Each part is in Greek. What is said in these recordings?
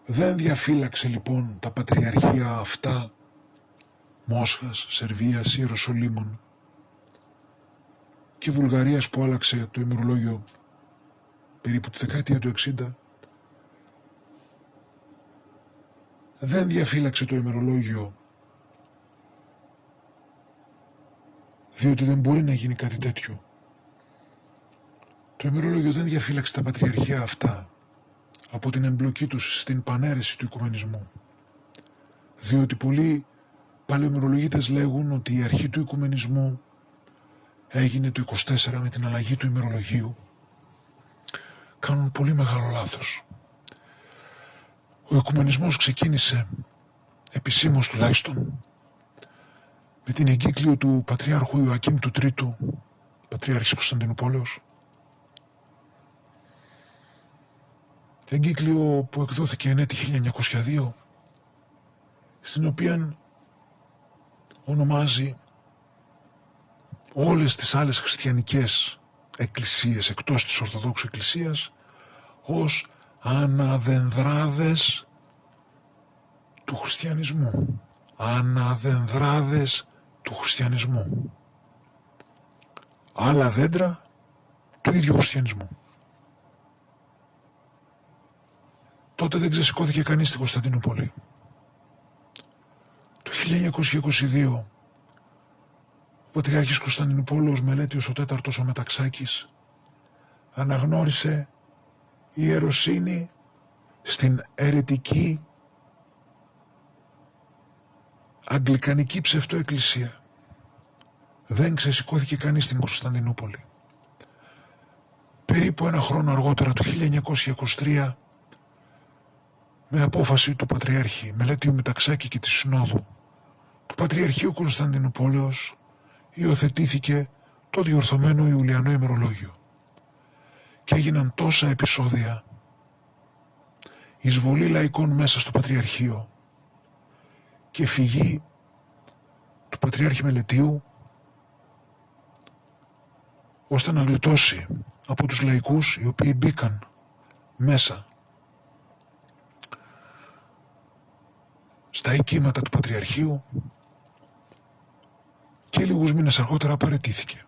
Δεν διαφύλαξε λοιπόν τα πατριαρχία αυτά Μόσχας, Σερβίας, Ιεροσολύμων και Βουλγαρίας που άλλαξε το ημερολόγιο περίπου τη δεκαετία του 60. Δεν διαφύλαξε το ημερολόγιο διότι δεν μπορεί να γίνει κάτι τέτοιο. Το ημερολόγιο δεν διαφύλαξε τα πατριαρχία αυτά από την εμπλοκή τους στην παναίρεση του οικουμενισμού, διότι πολλοί παλαιομερολογίτες λέγουν ότι η αρχή του οικουμενισμού έγινε το 24 με την αλλαγή του ημερολογίου. Κάνουν πολύ μεγάλο λάθος. Ο οικουμενισμός ξεκίνησε, επισήμως τουλάχιστον, με την εγκύκλιο του Πατριάρχου Ιωακήμ του Τρίτου, Πατριάρχης Κωνσταντινούπολεως. Εγκύκλιο που εκδόθηκε εν έτη 1902, στην οποία ονομάζει όλες τις άλλες χριστιανικές εκκλησίες εκτός της Ορθοδόξου Εκκλησίας ως αναδενδράδες του χριστιανισμού. Αναδενδράδες του χριστιανισμού. Άλλα δέντρα του ίδιου χριστιανισμού. Τότε δεν ξεσηκώθηκε κανείς στην Κωνσταντινούπολη. Το 1922 ο Πατριάρχης Κωνσταντινουπόλεως Μελέτιος ο Τέταρτος ο Μεταξάκης αναγνώρισε ιεροσύνη στην αιρετική αγγλικανική ψευτοεκκλησία. Δεν ξεσηκώθηκε κανείς στην Κωνσταντινούπολη. Περίπου ένα χρόνο αργότερα, το 1923, με απόφαση του Πατριάρχη Μελέτιου Μεταξάκη και της Συνόδου του Πατριαρχείου Κωνσταντινουπόλεως, υιοθετήθηκε το διορθωμένο Ιουλιανό ημερολόγιο και έγιναν τόσα επεισόδια, εισβολή λαϊκών μέσα στο Πατριαρχείο και φυγή του Πατριάρχη Μελετίου, ώστε να γλιτώσει από τους λαϊκούς οι οποίοι μπήκαν μέσα στα οικίματα του Πατριαρχείου και λίγους μήνες αργότερα παραιτήθηκε.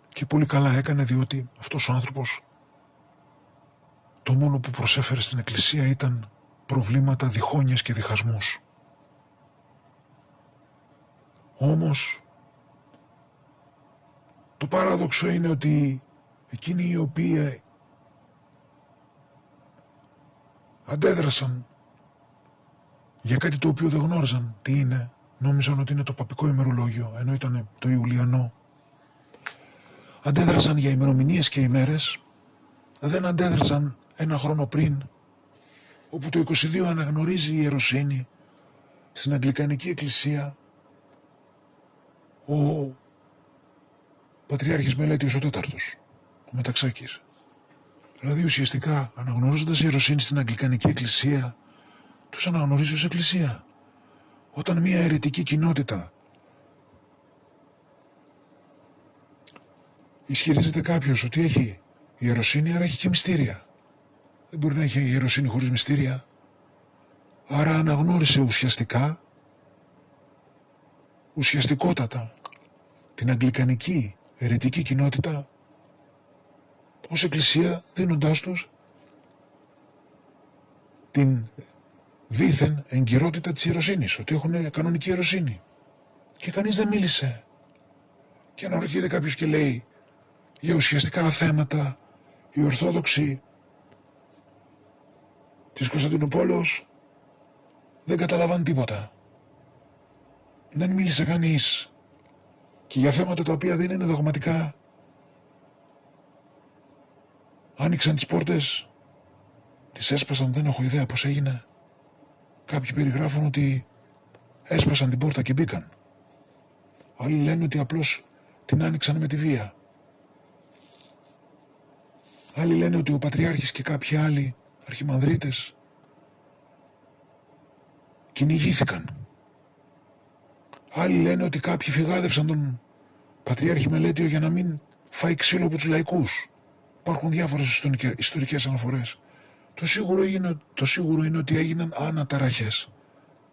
Και πολύ καλά έκανε, διότι αυτός ο άνθρωπος το μόνο που προσέφερε στην Εκκλησία ήταν προβλήματα, διχόνοιες και διχασμούς. Όμως το παράδοξο είναι ότι εκείνοι οι οποίοι αντέδρασαν για κάτι το οποίο δεν γνώριζαν τι είναι, νόμιζαν ότι είναι το παπικό ημερολόγιο, ενώ ήταν το Ιουλιανό. Αντέδρασαν για ημερομηνίες και ημέρες, δεν αντέδρασαν ένα χρόνο πριν, όπου το 22 αναγνωρίζει η ιεροσύνη στην Αγγλικανική Εκκλησία ο Πατριάρχης Μελέτιος ο Τέταρτος, ο Μεταξάκης. Δηλαδή ουσιαστικά αναγνωρίζοντας η ιεροσύνη στην Αγγλικανική Εκκλησία, τους αναγνωρίζει ως Εκκλησία. Όταν μια αιρετική κοινότητα ισχυρίζεται κάποιος ότι έχει ιεροσύνη, άρα έχει και μυστήρια. Δεν μπορεί να έχει ιεροσύνη χωρίς μυστήρια. Άρα αναγνώρισε ουσιαστικότατα την αγγλικανική αιρετική κοινότητα ως Εκκλησία, δίνοντάς τους την δήθεν εγκυρότητα της ιεροσύνης, ότι έχουν κανονική ιεροσύνη. Και κανείς δεν μίλησε. Και αναρωτιέται κάποιος και λέει για ουσιαστικά θέματα οι Ορθόδοξοι της Κωνσταντινούπολεως δεν καταλαβαίνουν τίποτα. Δεν μίλησε κανείς. Και για θέματα τα οποία δεν είναι δογματικά άνοιξαν τις πόρτες, τις έσπασαν, δεν έχω ιδέα πώς έγινε. Κάποιοι περιγράφουν ότι έσπασαν την πόρτα και μπήκαν. Άλλοι λένε ότι απλώς την άνοιξαν με τη βία. Άλλοι λένε ότι ο Πατριάρχης και κάποιοι άλλοι αρχιμανδρίτες κυνηγήθηκαν. Άλλοι λένε ότι κάποιοι φυγάδευσαν τον Πατριάρχη Μελέτιο για να μην φάει ξύλο από τους λαϊκούς. Υπάρχουν διάφορες ιστορικές αναφορές. Το σίγουρο είναι ότι έγιναν αναταραχές.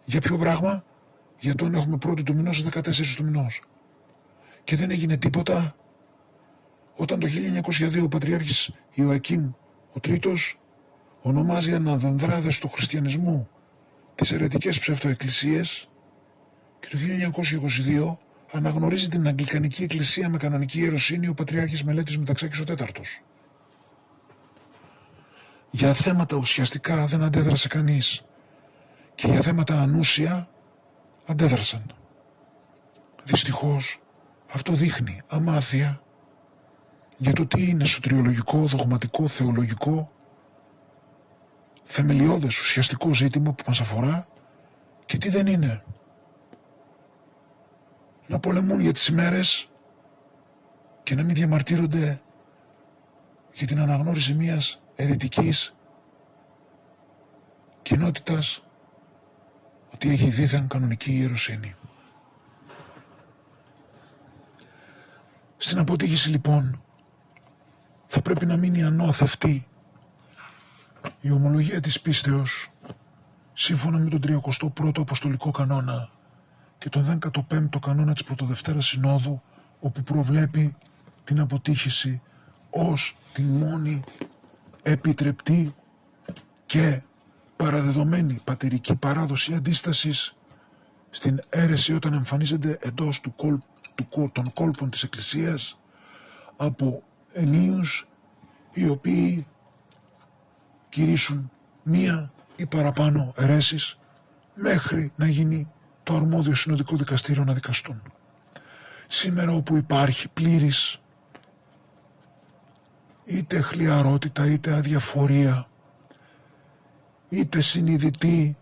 Για ποιο πράγμα? Για τον έχουμε 1η του μηνός, 14 του μηνός. Και δεν έγινε τίποτα όταν το 1902 ο Πατριάρχης Ιωακήμ ο Τρίτος ονομάζει αναδανδράδες του χριστιανισμού τις αιρετικές ψευτοεκκλησίες και το 1922 αναγνωρίζει την Αγγλικανική Εκκλησία με κανονική ιεροσύνη ο Πατριάρχης Μελέτης Μεταξάκης ο Τέταρτος. Για θέματα ουσιαστικά δεν αντέδρασε κανείς και για θέματα ανούσια αντέδρασαν. Δυστυχώς αυτό δείχνει αμάθεια για το τι είναι σωτηριολογικό, δογματικό, θεολογικό, θεμελιώδες, ουσιαστικό ζήτημα που μας αφορά και τι δεν είναι. Να πολεμούν για τις ημέρες και να μην διαμαρτύρονται για την αναγνώριση μιας αιρετικής κοινότητας ότι έχει δίθεν κανονική ιεροσύνη. Στην αποτύχηση λοιπόν θα πρέπει να μείνει ανώθευτη η ομολογία της πίστεως σύμφωνα με τον 31ο Αποστολικό Κανόνα και τον 15ο Κανόνα της Πρωτοδευτέρας Συνόδου, όπου προβλέπει την αποτύχηση ως τη μόνη επιτρεπτή και παραδεδομένη πατηρική παράδοση αντίστασης στην αίρεση όταν εμφανίζεται εντός των κόλπων της Εκκλησίας από ενίους οι οποίοι κηρύσουν μία ή παραπάνω αιρέσεις μέχρι να γίνει το αρμόδιο συνοδικό δικαστήριο να δικαστούν. Σήμερα όπου υπάρχει πλήρης είτε χλιαρότητα είτε αδιαφορία είτε συνειδητή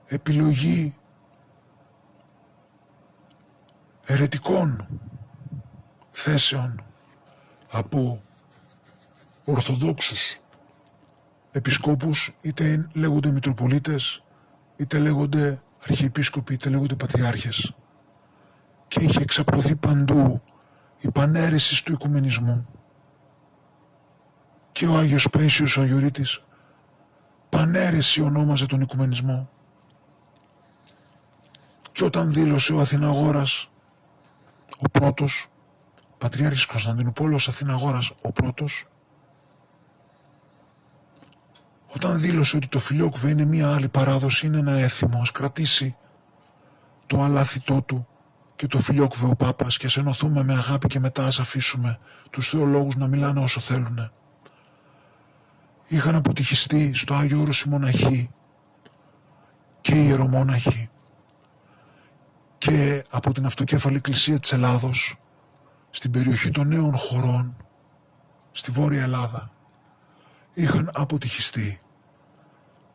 επιλογή αιρετικών θέσεων από ορθοδόξους επισκόπους, είτε λέγονται μητροπολίτες, είτε λέγονται αρχιεπίσκοποι, είτε λέγονται πατριάρχες. Και είχε εξαπλωθεί παντού η παναίρεση του οικουμενισμού. Και ο Άγιος Παΐσιος ο Αγιορείτης παναίρεση ονόμαζε τον οικουμενισμό. Και όταν δήλωσε ο Αθηναγόρας ο πρώτος, Πατριάρχης Κωνσταντινούπολεως Αθηναγόρας ο πρώτος, όταν δήλωσε ότι το φιλόκουβε είναι μία άλλη παράδοση, είναι ένα έθιμο, ας κρατήσει το αλάθητό του και το φιλόκουβε ο Πάπας και ας ενωθούμε με αγάπη και μετά ας αφήσουμε τους θεολόγους να μιλάνε όσο θέλουν. Είχαν αποτυχιστεί στο Άγιο Όρος οι μοναχοί και οι ιερομόναχοι και από την αυτοκέφαλη Εκκλησία της Ελλάδος στην περιοχή των νέων χωρών, στη Βόρεια Ελλάδα, είχαν αποτυχιστεί.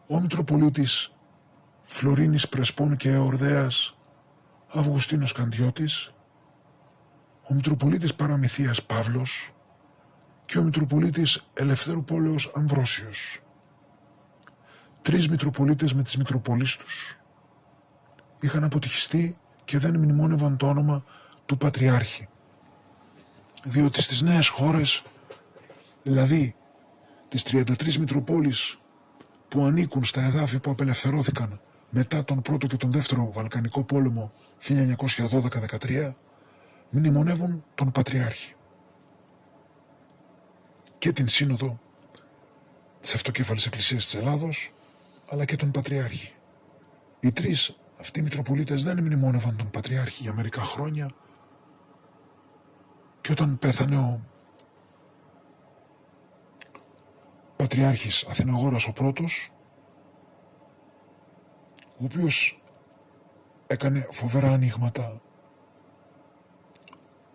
Ο Μητροπολίτης Φλωρίνης Πρεσπών και Εορδέας Αυγουστίνος Καντιώτης, ο Μητροπολίτης Παραμυθίας Παύλος και ο Μητροπολίτης Ελευθέρου Πόλεως Αμβρόσιος. 3 Μητροπολίτες με τις Μητροπολείς τους είχαν αποτυχιστεί και δεν μνημόνευαν το όνομα του Πατριάρχη. Διότι στις νέες χώρες, δηλαδή τις 33 Μητροπόλεις που ανήκουν στα εδάφη που απελευθερώθηκαν μετά τον πρώτο και τον δεύτερο Βαλκανικό πόλεμο 1912-13, μνημονεύουν τον Πατριάρχη και την Σύνοδο της Αυτοκέφαλης Εκκλησίας της Ελλάδος, αλλά και τον Πατριάρχη. Οι 3 αυτοί οι Μητροπολίτες δεν μνημόνευαν τον Πατριάρχη για μερικά χρόνια και όταν πέθανε ο Πατριάρχης Αθηναγόρας ο πρώτος, ο οποίος έκανε φοβερά ανοίγματα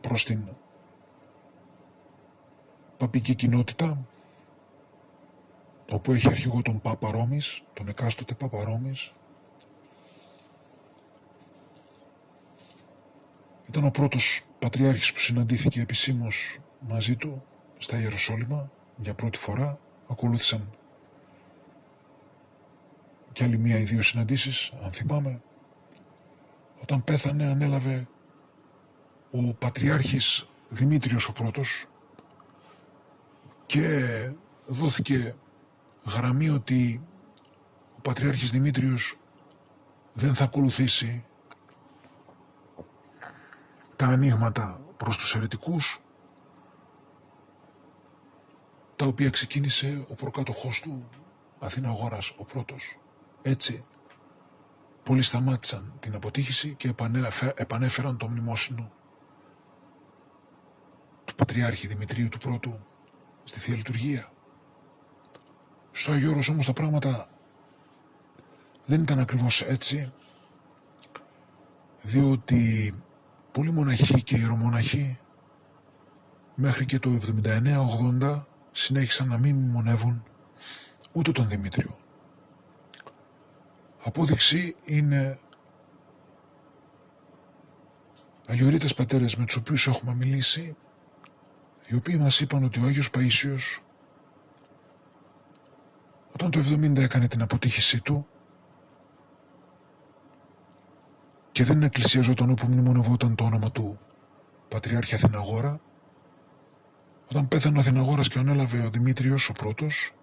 προς την παπική κοινότητα, όπου έχει αρχηγό τον Πάπα Ρώμης, τον εκάστοτε Πάπα Ρώμης. Ήταν ο πρώτος Πατριάρχης που συναντήθηκε επισήμως μαζί του στα Ιεροσόλυμα για πρώτη φορά. Ακολούθησαν και άλλη μία ή 2 συναντήσεις, αν θυμάμαι. Όταν πέθανε ανέλαβε ο Πατριάρχης Δημήτριος ο πρώτος και δόθηκε γραμμή ότι ο Πατριάρχης Δημήτριος δεν θα ακολουθήσει τα ανοίγματα προς τους αιρετικούς, τα οποία ξεκίνησε ο προκάτοχός του, Αθηναγόρας ο πρώτος. Έτσι, πολλοί σταμάτησαν την αποτύχηση και επανέφεραν το μνημόσυνο του Πατριάρχη Δημητρίου του Πρώτου στη Θεία Λειτουργία. Στο Άγιο Όρος όμως τα πράγματα δεν ήταν ακριβώς έτσι, διότι πολλοί μοναχοί και ιερομοναχοί μέχρι και το 79-80 συνέχισαν να μην μνημονεύουν ούτε τον Δημήτριο. Απόδειξη είναι αγιορείτες πατέρες με τους οποίους έχουμε μιλήσει, οι οποίοι μας είπαν ότι ο Άγιος Παΐσιος, όταν το 70 έκανε την αποτύχησή του και δεν εκκλησιαζόταν όπου μνημονευόταν το όνομα του Πατριάρχη Αθηναγόρα, όταν πέθανε ο Αθηναγόρας και ανέλαβε ο Δημήτριος ο πρώτος,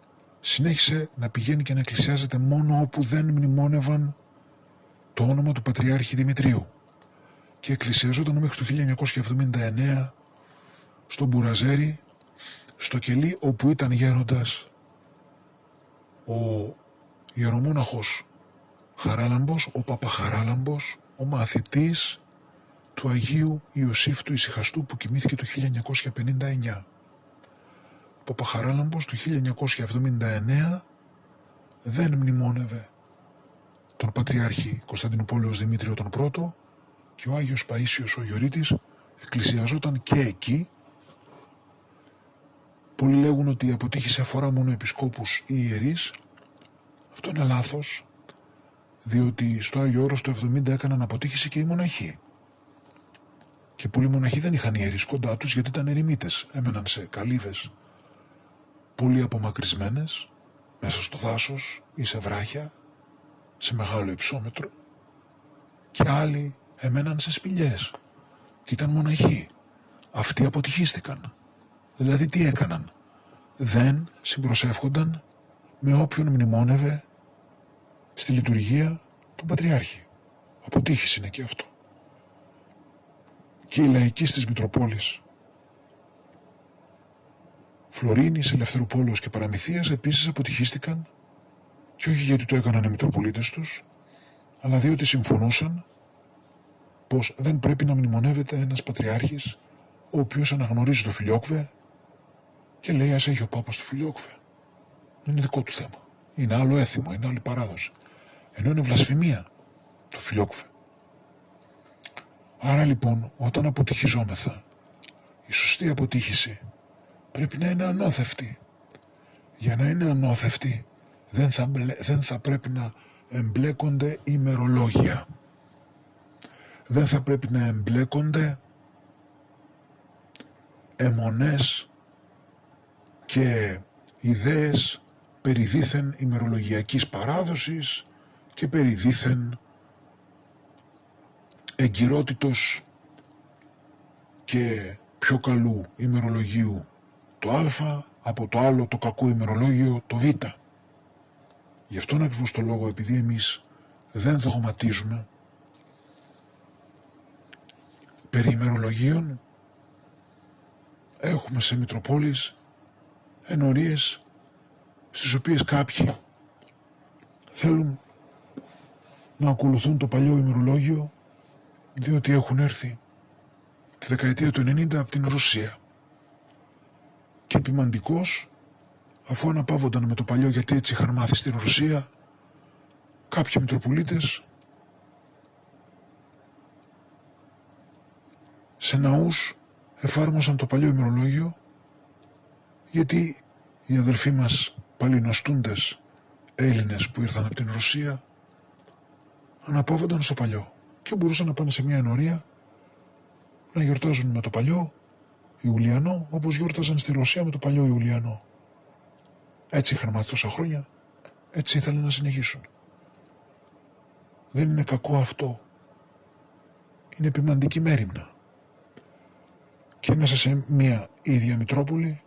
συνέχισε να πηγαίνει και να εκκλησιάζεται μόνο όπου δεν μνημόνευαν το όνομα του Πατριάρχη Δημητρίου, και εκκλησιαζόταν μέχρι το 1979 στο Μπουραζέρι, στο κελί όπου ήταν γέροντας ο ιερομόναχος Χαράλαμπος, ο Παπαχαράλαμπος, ο μαθητής του Αγίου Ιωσήφ του Ησυχαστού, που κοιμήθηκε το 1959. Ο Παπαχαράλαμπος του 1979 δεν μνημόνευε τον Πατριάρχη Κωνσταντινουπόλεως Δημήτριο τον Πρώτο, και ο Άγιος Παΐσιος ο Γιορείτης εκκλησιαζόταν και εκεί. Πολλοί λέγουν ότι η αποτύχηση αφορά μόνο επισκόπους ή ιερείς. Αυτό είναι λάθος, διότι στο Άγιο Όρος το 70 έκαναν αποτύχηση και οι μοναχοί. Και πολλοί μοναχοί δεν είχαν ιερείς κοντά τους, γιατί ήταν ερημίτες. Έμεναν σε καλύβες πολύ απομακρυσμένες, μέσα στο δάσος ή σε βράχια, σε μεγάλο υψόμετρο, και άλλοι εμέναν σε σπηλιές και ήταν μοναχοί. Αυτοί αποτυχίστηκαν. Δηλαδή τι έκαναν? Δεν συμπροσεύχονταν με όποιον μνημόνευε στη λειτουργία τον Πατριάρχη. Αποτύχηση είναι και αυτό. Και οι λαϊκοί της Μητροπόλης Φλωρίνης, Ελευθερουπόλεως και Παραμυθίας επίσης αποτυχίστηκαν, και όχι γιατί το έκαναν οι Μητροπολίτες τους, αλλά διότι συμφωνούσαν πως δεν πρέπει να μνημονεύεται ένας πατριάρχης ο οποίος αναγνωρίζει το Φιλιόκβε και λέει ας έχει ο Πάπας το Φιλιόκβε. Είναι δικό του θέμα. Είναι άλλο έθιμο, είναι άλλη παράδοση. Ενώ είναι βλασφημία το Φιλιόκβε. Άρα λοιπόν, όταν αποτυχιζόμεθα, η σωστή αποτύχηση πρέπει να είναι ανώθευτη. Για να είναι ανώθευτη δεν θα πρέπει να εμπλέκονται ημερολόγια. Δεν θα πρέπει να εμπλέκονται αιμονές και ιδέες περί δήθεν ημερολογιακής παράδοσης και περί δήθεν εγκυρότητος και πιο καλού ημερολογίου το α από το άλλο το κακό ημερολόγιο το β. Γι' αυτόν ακριβώς το λόγο, επειδή εμείς δεν δογματίζουμε περί ημερολογίων, έχουμε σε Μητροπόλεις ενορίες στις οποίες κάποιοι θέλουν να ακολουθούν το παλιό ημερολόγιο, διότι έχουν έρθει τη δεκαετία του 90 από την Ρωσία. Και επιμαντικώς, αφού αναπαύονταν με το παλιό γιατί έτσι είχαν μάθει στην Ρωσία, κάποιοι Μητροπολίτες σε ναούς εφάρμοσαν το παλιό ημερολόγιο, γιατί οι αδελφοί μας παλινοστούντες Έλληνες που ήρθαν από την Ρωσία αναπαύονταν στο παλιό και μπορούσαν να πάνε σε μια ενορία να γιορτάζουν με το παλιό Ιουλιανό, όπως γιόρταζαν στη Ρωσία με το παλιό Ιουλιανό. Έτσι είχαν μάθει τόσα χρόνια, έτσι ήθελαν να συνεχίσουν. Δεν είναι κακό αυτό. Είναι επιμαντική μέριμνα. Και μέσα σε μια ίδια Μητρόπολη